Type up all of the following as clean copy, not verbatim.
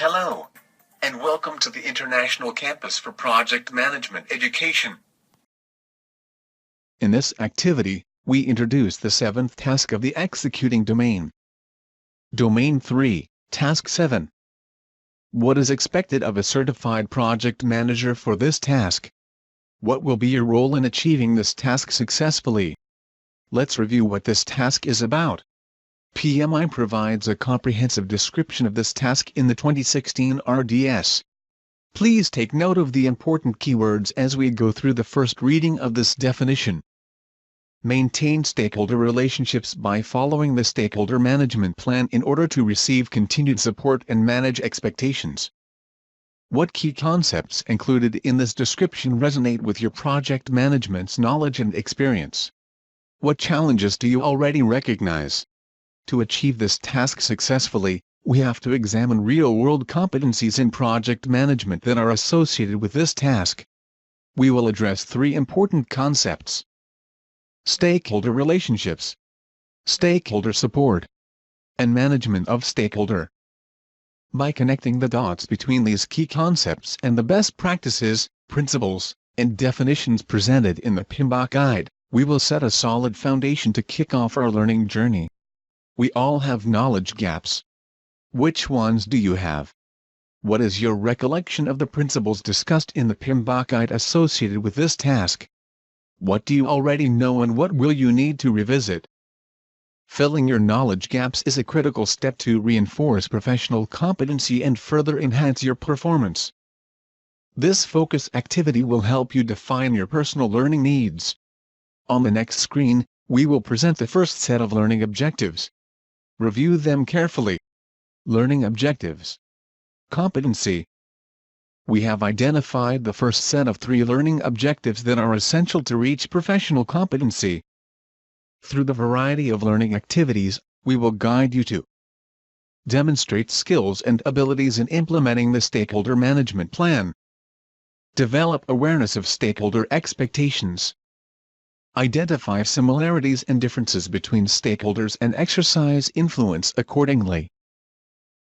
Hello, and welcome to the International Campus for Project Management Education. In this activity, we introduce the seventh task of the executing domain. Domain 3, Task 7. What is expected of a certified project manager for this task? What will be your role in achieving this task successfully? Let's review what this task is about. PMI provides a comprehensive description of this task in the 2016 RDS. Please take note of the important keywords as we go through the first reading of this definition. Maintain stakeholder relationships by following the stakeholder management plan in order to receive continued support and manage expectations. What key concepts included in this description resonate with your project management's knowledge and experience? What challenges do you already recognize? To achieve this task successfully, we have to examine real-world competencies in project management that are associated with this task. We will address three important concepts: stakeholder relationships, stakeholder support, and management of stakeholder. By connecting the dots between these key concepts and the best practices, principles, and definitions presented in the PMBOK guide, we will set a solid foundation to kick off our learning journey. We all have knowledge gaps. Which ones do you have? What is your recollection of the principles discussed in the PMBOK guide associated with this task? What do you already know and what will you need to revisit? Filling your knowledge gaps is a critical step to reinforce professional competency and further enhance your performance. This focus activity will help you define your personal learning needs. On the next screen, we will present the first set of learning objectives. Review them carefully. Learning objectives. Competency. We have identified the first set of 3 learning objectives that are essential to reach professional competency. Through the variety of learning activities, we will guide you to demonstrate skills and abilities in implementing the stakeholder management plan, develop awareness of stakeholder expectations, identify similarities and differences between stakeholders and exercise influence accordingly.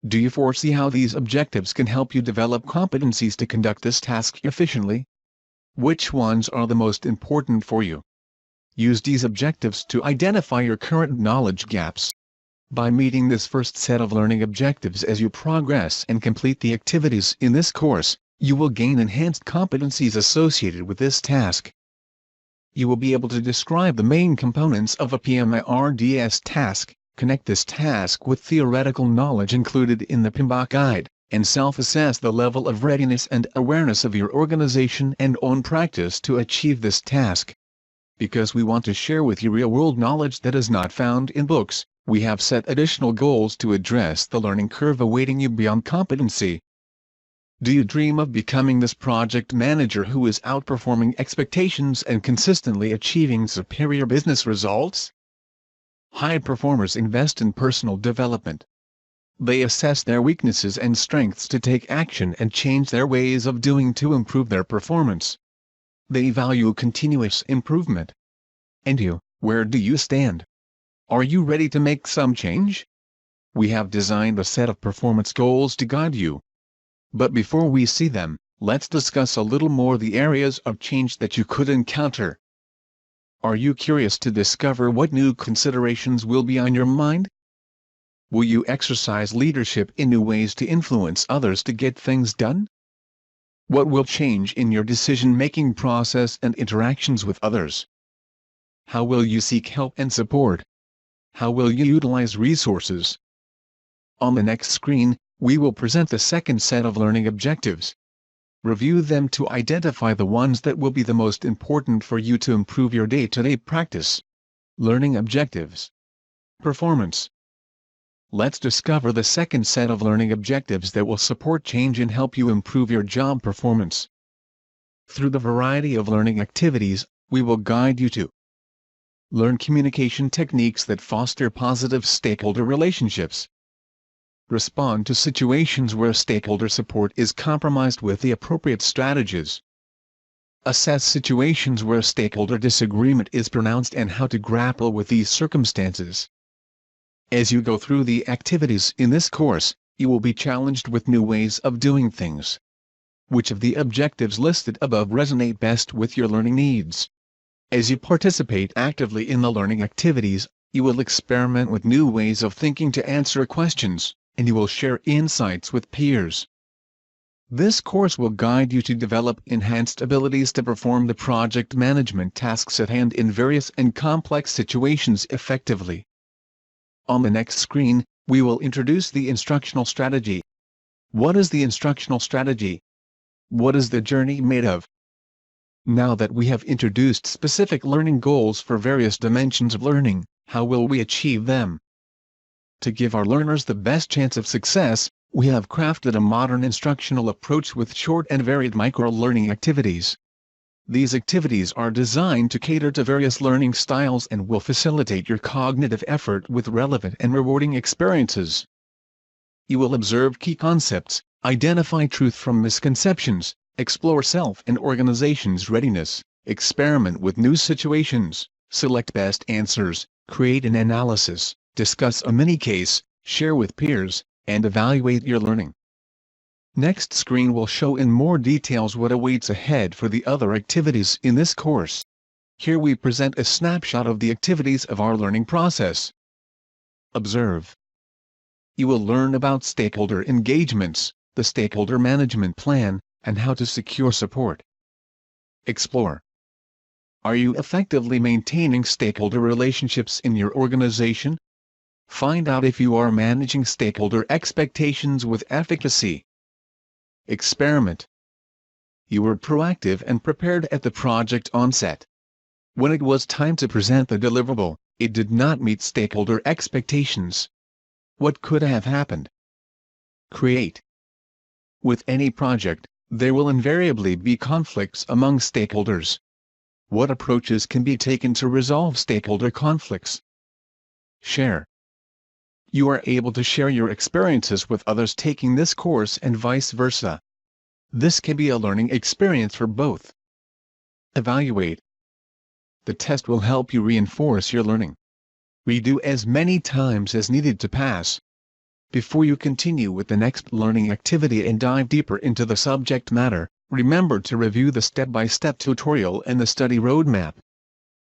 Do you foresee how these objectives can help you develop competencies to conduct this task efficiently? Which ones are the most important for you? Use these objectives to identify your current knowledge gaps. By meeting this first set of learning objectives as you progress and complete the activities in this course, you will gain enhanced competencies associated with this task. You will be able to describe the main components of a PMI-RDS task, connect this task with theoretical knowledge included in the PMBOK guide, and self-assess the level of readiness and awareness of your organization and own practice to achieve this task. Because we want to share with you real-world knowledge that is not found in books, we have set additional goals to address the learning curve awaiting you beyond competency. Do you dream of becoming this project manager who is outperforming expectations and consistently achieving superior business results? High performers invest in personal development. They assess their weaknesses and strengths to take action and change their ways of doing to improve their performance. They value continuous improvement. And you, where do you stand? Are you ready to make some change? We have designed a set of performance goals to guide you. But before we see them, let's discuss a little more the areas of change that you could encounter. Are you curious to discover what new considerations will be on your mind? Will you exercise leadership in new ways to influence others to get things done? What will change in your decision-making process and interactions with others? How will you seek help and support? How will you utilize resources? On the next screen, we will present the second set of learning objectives. Review them to identify the ones that will be the most important for you to improve your day-to-day practice. Learning objectives. Performance. Let's discover the second set of learning objectives that will support change and help you improve your job performance. Through the variety of learning activities, we will guide you to learn communication techniques that foster positive stakeholder relationships. Respond to situations where stakeholder support is compromised with the appropriate strategies. Assess situations where stakeholder disagreement is pronounced and how to grapple with these circumstances. As you go through the activities in this course, You will be challenged with new ways of doing things. Which of the objectives listed above resonate best with your learning needs? As you participate actively in the learning activities, you will experiment with new ways of thinking to answer questions, and you will share insights with peers. This course will guide you to develop enhanced abilities to perform the project management tasks at hand in various and complex situations effectively. On the next screen, we will introduce the instructional strategy. What is the instructional strategy? What is the journey made of? Now that we have introduced specific learning goals for various dimensions of learning, how will we achieve them? To give our learners the best chance of success, we have crafted a modern instructional approach with short and varied micro-learning activities. These activities are designed to cater to various learning styles and will facilitate your cognitive effort with relevant and rewarding experiences. You will observe key concepts, identify truth from misconceptions, explore self and organization's readiness, experiment with new situations, select best answers, create an analysis, discuss a mini-case, share with peers, and evaluate your learning. Next screen will show in more details what awaits ahead for the other activities in this course. Here we present a snapshot of the activities of our learning process. Observe. You will learn about stakeholder engagements, the stakeholder management plan, and how to secure support. Explore. Are you effectively maintaining stakeholder relationships in your organization? Find out if you are managing stakeholder expectations with efficacy. Experiment. You were proactive and prepared at the project onset. When it was time to present the deliverable, it did not meet stakeholder expectations. What could have happened? Create. With any project, there will invariably be conflicts among stakeholders. What approaches can be taken to resolve stakeholder conflicts? Share. You are able to share your experiences with others taking this course and vice versa. This can be a learning experience for both. Evaluate. The test will help you reinforce your learning. Redo as many times as needed to pass. Before you continue with the next learning activity and dive deeper into the subject matter, remember to review the step-by-step tutorial and the study roadmap.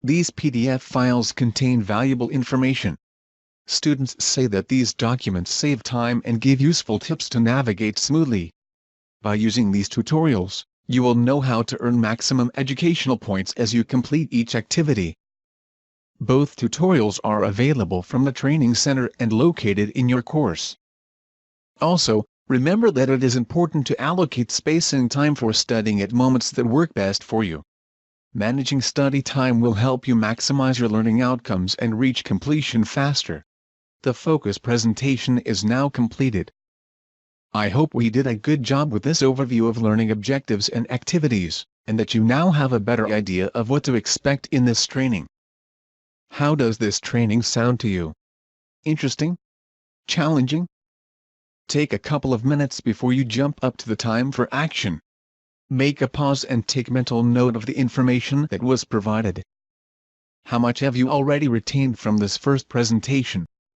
These PDF files contain valuable information. Students say that these documents save time and give useful tips to navigate smoothly. By using these tutorials, you will know how to earn maximum educational points as you complete each activity. Both tutorials are available from the training center and located in your course. Also, remember that it is important to allocate space and time for studying at moments that work best for you. Managing study time will help you maximize your learning outcomes and reach completion faster. The focus presentation is now completed. I hope we did a good job with this overview of learning objectives and activities, and that you now have a better idea of what to expect in this training. How does this training sound to you? Interesting? Challenging? Take a couple of minutes before you jump up to the time for action. Make a pause and take mental note of the information that was provided. How much have you already retained from this first presentation?